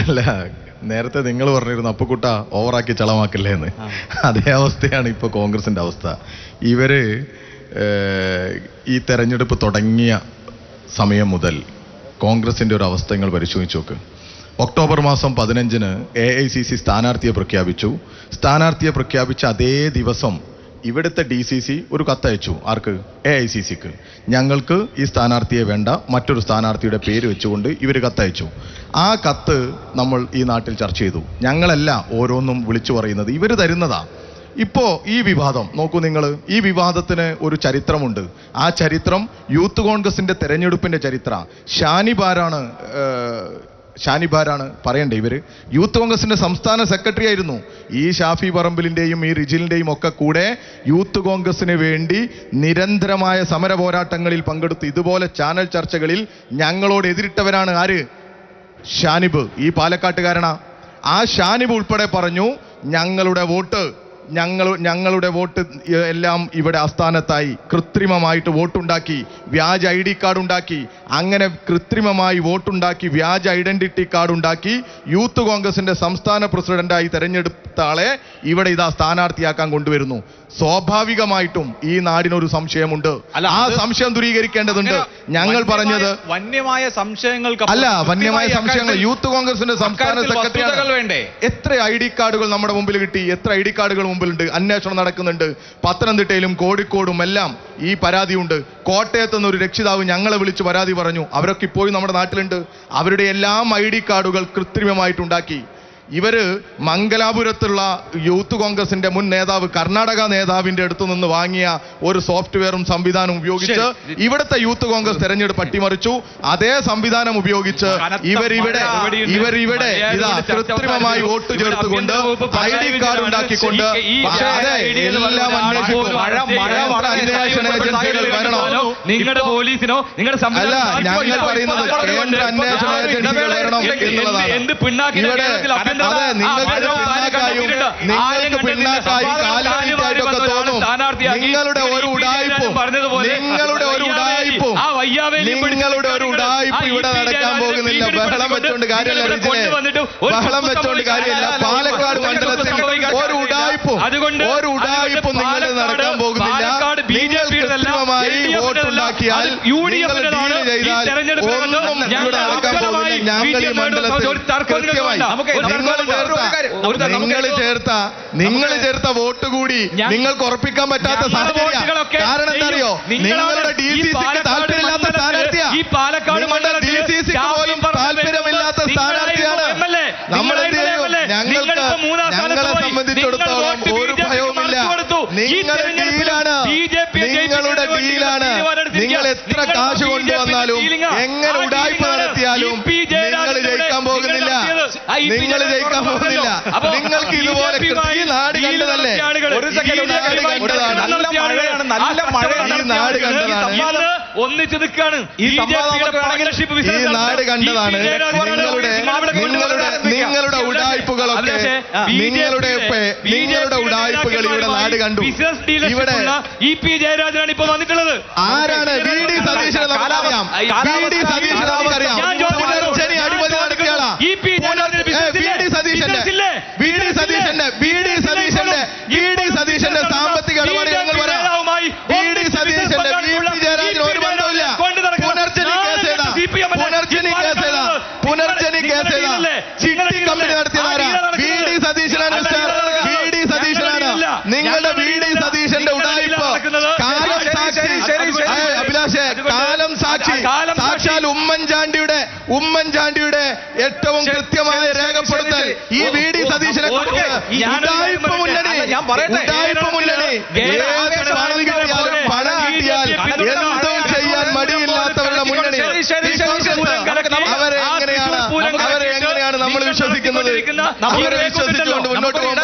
അല്ല, നേരത്തെ നിങ്ങൾ പറഞ്ഞിരുന്നു അപ്പുക്കുട്ട ഓവറാക്കി ചളമാക്കില്ലേ എന്ന്. അതേ അവസ്ഥയാണ് ഇപ്പോൾ കോൺഗ്രസിന്റെ അവസ്ഥ. ഇവര് ഈ തെരഞ്ഞെടുപ്പ് തുടങ്ങിയ സമയം മുതൽ കോൺഗ്രസിന്റെ ഒരു അവസ്ഥ നിങ്ങൾ പരിശോധിച്ച് നോക്ക്. ഒക്ടോബർ മാസം 15-ന് AICC സ്ഥാനാർത്ഥിയെ പ്രഖ്യാപിച്ചു. സ്ഥാനാർത്ഥിയെ പ്രഖ്യാപിച്ച അതേ ദിവസം ഇവിടുത്തെ DCC ഒരു കത്തയച്ചു. ആർക്ക്? AICCക്ക്. ഞങ്ങൾക്ക് ഈ സ്ഥാനാർത്ഥിയെ വേണ്ട, മറ്റൊരു സ്ഥാനാർത്ഥിയുടെ പേര് വെച്ചുകൊണ്ട് ഇവർ കത്തയച്ചു. ആ കത്ത് നമ്മൾ ഈ നാട്ടിൽ ചർച്ച ചെയ്തു. ഞങ്ങളല്ല ഓരോന്നും വിളിച്ചു പറയുന്നത്, ഇവർ തരുന്നതാ. ഇപ്പോൾ ഈ വിവാദം നോക്കൂ നിങ്ങൾ. ഈ വിവാദത്തിന് ഒരു ചരിത്രമുണ്ട്. ആ ചരിത്രം യൂത്ത് കോൺഗ്രസിന്റെ തെരഞ്ഞെടുപ്പിന്റെ ചരിത്ര. ഷാനിബാരാണ് പറയണ്ടേ. ഇവര് യൂത്ത് കോൺഗ്രസിന്റെ സംസ്ഥാന സെക്രട്ടറി ആയിരുന്നു. ഈ ഷാഫി പറമ്പിലിന്റെയും ഈ റിജിലിന്റെയും ഒക്കെ കൂടെ യൂത്ത് കോൺഗ്രസിന് വേണ്ടി നിരന്തരമായ സമര പോരാട്ടങ്ങളിൽ പങ്കെടുത്ത് ഇതുപോലെ ചാനൽ ചർച്ചകളിൽ ഞങ്ങളോട് എതിരിട്ടവരാണ്. ആര്? ഷാനിബ്, ഈ പാലക്കാട്ടുകാരനാ. ആ ഷാനിബ് ഉൾപ്പെടെ പറഞ്ഞു ഞങ്ങളുടെ വോട്ട് എല്ലാം ഇവിടെ ആസ്ഥാനത്തായി കൃത്രിമമായിട്ട് വോട്ടുണ്ടാക്കി, വ്യാജ ID കാർഡ് ഉണ്ടാക്കി. അങ്ങനെ കൃത്രിമമായി വോട്ടുണ്ടാക്കി, വ്യാജ ഐഡന്റിറ്റി കാർഡ് ഉണ്ടാക്കി യൂത്ത് കോൺഗ്രസിന്റെ സംസ്ഥാന പ്രസിഡന്റായി തെരഞ്ഞെടുത്ത ആളെ ഇവിടെ ഇതാ സ്ഥാനാർത്ഥിയാക്കാൻ കൊണ്ടുവരുന്നു. സ്വാഭാവികമായിട്ടും ഈ നാടിനൊരു സംശയമുണ്ട്. ആ സംശയം ദൂരീകരിക്കേണ്ടതുണ്ട്. ഞങ്ങൾ പറഞ്ഞത് വന്യമായ സംശയങ്ങൾക്ക് അല്ല, വന്യമായ സംശയങ്ങൾ യൂത്ത് കോൺഗ്രസിന്റെ സംസ്ഥാന സെക്രട്ടറി. എത്ര ID കാർഡുകൾ നമ്മുടെ മുമ്പിൽ കിട്ടി? എത്ര ID കാർഡുകൾ മുമ്പിലുണ്ട്? അന്വേഷണം നടക്കുന്നുണ്ട്. പത്തനംതിട്ടയിലും കോഴിക്കോടും എല്ലാം ഈ പരാതിയുണ്ട്. കോട്ടയത്ത് നിന്ന് ഒരു രക്ഷിതാവ് ഞങ്ങളെ വിളിച്ച് പരാതി പറഞ്ഞു. അവരൊക്കെ ഇപ്പോഴും നമ്മുടെ നാട്ടിലുണ്ട്. അവരുടെ എല്ലാം ID കാർഡുകൾ കൃത്രിമമായിട്ടുണ്ടാക്കി. ഇവര് മംഗലാപുരത്തുള്ള യൂത്ത് കോൺഗ്രസിന്റെ മുൻ നേതാവ്, കർണാടക നേതാവിന്റെ അടുത്തു നിന്ന് വാങ്ങിയ ഒരു സോഫ്റ്റ്വെയറും സംവിധാനം ഉപയോഗിച്ച് ഇവിടുത്തെ യൂത്ത് കോൺഗ്രസ് തെരഞ്ഞെടുപ്പ് അട്ടിമറിച്ചു. അതേ സംവിധാനം ഉപയോഗിച്ച് ഇവരിവിടെ ഇതാ കൃത്രിമമായി വോട്ട് ചേർത്തുകൊണ്ട് ID കാർഡ് ഉണ്ടാക്കിക്കൊണ്ട് എല്ലാം അന്വേഷണ ഏജൻസികൾ വരണം. നിങ്ങളുടെ പോലീസിനോ നിങ്ങളുടെ അല്ല, ഞങ്ങൾ പറയുന്നത് കേന്ദ്ര അന്വേഷണ ഏജൻസികൾ വരണം എന്നുള്ളതാണ്. അതെ, നിങ്ങൾക്ക് പിന്നാക്കായും കാലിറ്റായിട്ടൊക്കെ തോന്നും. നിങ്ങളുടെ ഒരു ഉടായിപ്പും ഇവിടെ നടക്കാൻ പോകുന്നില്ല. ബഹളം വെച്ചോണ്ട് കാര്യമില്ല. ബഹളം വെച്ചോണ്ട് കാര്യമില്ല. പാലക്കാട് മണ്ഡലത്തിൽ ഒരു ഉടായിപ്പും നിങ്ങൾ നടക്കാൻ പോകുന്നില്ല. നിങ്ങൾ കൃത്രിമമായി വോട്ടുണ്ടാക്കിയാൽ, നിങ്ങൾ ഡീൽ ചെയ്താൽ ഒന്നും ഇവിടെ നടക്കാൻ പോകുന്നില്ല. ഞങ്ങൾ ഈ മണ്ഡലത്തിൽ കൃത്യമായി നിങ്ങൾ ചേർത്ത വോട്ട് കൂടി നിങ്ങൾക്ക് ഉറപ്പിക്കാൻ പറ്റാത്ത സാഹചര്യം. കാരണം എന്താ അറിയോ? നിങ്ങളുടെ DCCക്ക് താല്പര്യമില്ലാത്ത സ്ഥാനാർത്ഥിയാ. DCCക്ക് പോലും താല്പര്യമില്ലാത്ത സ്ഥാനാർത്ഥിയാണ്. നമ്മൾ എന്ത് ചെയ്യും? ഞങ്ങളെ സംബന്ധിച്ചിടത്തോളം ഒരു ഭയവുമില്ല. നിങ്ങളുടെ ഡീലാണ്. നിങ്ങൾ എത്ര കാശ് കൊണ്ടുവന്നാലും, എങ്ങനെ ഉടായ്പ നടത്തിയാലും നിങ്ങൾ ജയിക്കാൻ പോകുന്നില്ല. നിങ്ങൾക്ക് ഇതുപോലെ ഈ നാട് കണ്ടതല്ലേ? ഒരു സെക്കൻഡ്, നാട് കണ്ടതാണ്. നല്ല മഴയാണ്. ഈ നാട് കണ്ടതാണ്. ഒന്നിച്ചു നിൽക്കാണ് ഈ നാട് കണ്ടതാണ്. നിങ്ങളുടെ ഉടായ്പകളൊക്കെ നിങ്ങളുടെ ഉടായ്പകൾ ഇവിടെ നാട് കണ്ടു. ഇവിടെ EP ജയരാജനാണ് ഇപ്പൊ വന്നിട്ടുള്ളത്. ആരാണ്? VD സതീശനെ നമുക്കറിയാം. VD സതീശനെ നമുക്കറിയാം. പുനർജനി അഴിമതി നടത്തിയാളാ. VD സതീശന്റെ സാമ്പത്തിക ഇടപാട് ഞങ്ങൾ പറയാം. VD സതീശന്റെ VP ജയരാജന് ഒരു ബന്ധമില്ല. പുനർജനി കേസ് ചിട്ടി കമ്പനി നടത്തിയതാരാ? VD സതീശനാണ്. VD സതീശനാണ്. നിങ്ങളുടെ VD സതീശന്റെ ഉടായിപ്പ് കാലം സാക്ഷി സാക്ഷാൽ ഉമ്മൻചാണ്ടിയുടെ ഏറ്റവും കൃത്യമായ രേഖപ്പെടുത്തൽ ഈ VD സതീശനെ കുറിച്ച്. ഉടായിപ്പ് മുന്നണി പണം കിട്ടിയാൽ എന്തും ചെയ്യാൻ മടിയില്ലാത്തവരുടെ മുന്നണി. അവരെങ്ങനെയാണ് നമ്മൾ വിശ്വസിക്കുന്നത്? അവരെ വിശ്വസിച്ചുകൊണ്ട് മുന്നോട്ട് പോകുന്നത്?